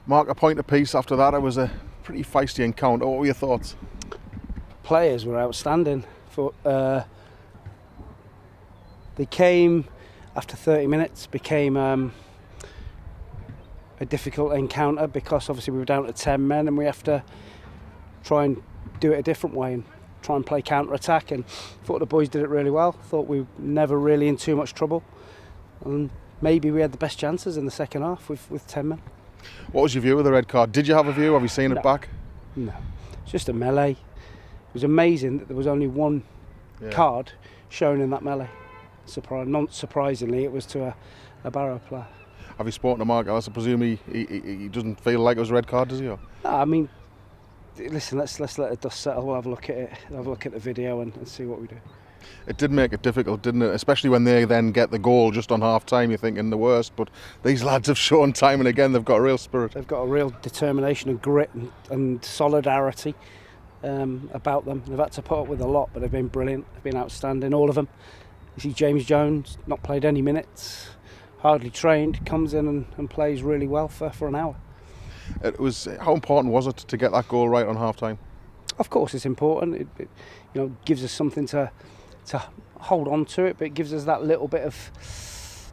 Mark, a point apiece after that. It was a pretty feisty encounter. What were your thoughts? Players were outstanding. They came after 30 minutes, became a difficult encounter because obviously we were down to 10 men and we have to try and do it a different way and try and play counter-attack, and thought the boys did it really well. Thought we were never really in too much trouble, and maybe we had the best chances in the second half with 10 men. What was your view of the red card? Did you have a view? Have you seen it back? No, it's just a melee. It was amazing that there was only one card shown in that melee. Not surprisingly, it was to a Barrow player. Have you spoken to Mark Ellis? I presume he doesn't feel like it was a red card, does he? Or? No, I mean, listen, let's let the dust settle. We'll have a look at it, have a look at the video and see what we do. It did make it difficult, didn't it? Especially when they then get the goal just on half-time, you're thinking the worst. But these lads have shown time and again they've got a real spirit. They've got a real determination and grit and solidarity about them. They've had to put up with a lot, but they've been brilliant. They've been outstanding, all of them. You see James Jones, not played any minutes, hardly trained, comes in and plays really well for an hour. How important was it to get that goal right on half-time? Of course it's important. It gives us something to hold on to it, but it gives us that little bit of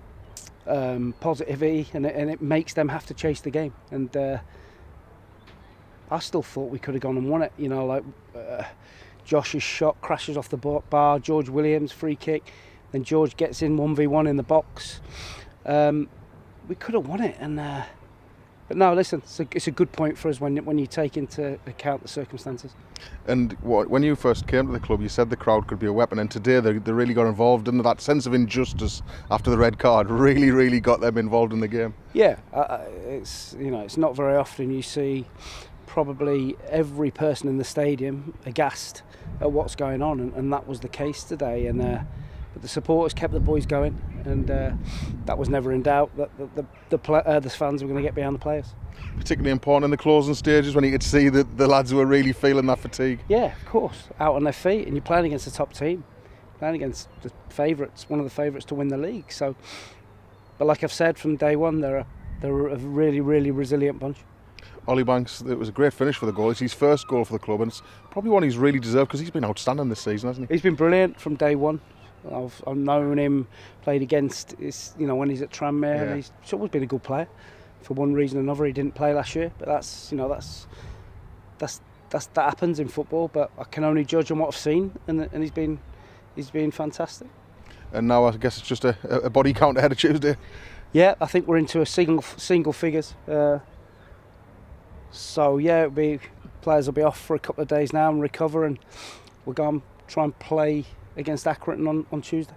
positivity, and it makes them have to chase the game. And I still thought we could have gone and won it. Josh's shot crashes off the bar, George Williams free kick, then George gets in 1v1 in the box. We could have won it, but no, listen, it's a good point for us when you take into account the circumstances. And when you first came to the club, you said the crowd could be a weapon, and today they really got involved, and that sense of injustice after the red card really got them involved in the game. Yeah, it's not very often you see probably every person in the stadium aghast at what's going on, and that was the case today. But the supporters kept the boys going, and that was never in doubt that the fans were going to get behind the players. Particularly important in the closing stages when you could see that the lads were really feeling that fatigue. Yeah, of course, out on their feet, and you're playing against the top team, playing against the favourites, one of the favourites to win the league. So, but like I've said from day one, they're a really resilient bunch. Ollie Banks, it was a great finish for the goal. It's his first goal for the club, and it's probably one he's really deserved because he's been outstanding this season, hasn't he? He's been brilliant from day one. I've known him, played against when he's at Tranmere. Yeah. He's always been a good player. For one reason or another, he didn't play last year, but that happens in football. But I can only judge on what I've seen, and he's been fantastic. And now I guess it's just a body count ahead of Tuesday. Yeah, I think we're into a single figures. So yeah, players will be off for a couple of days now and recover, and we'll go and try and play against Accrington on Tuesday.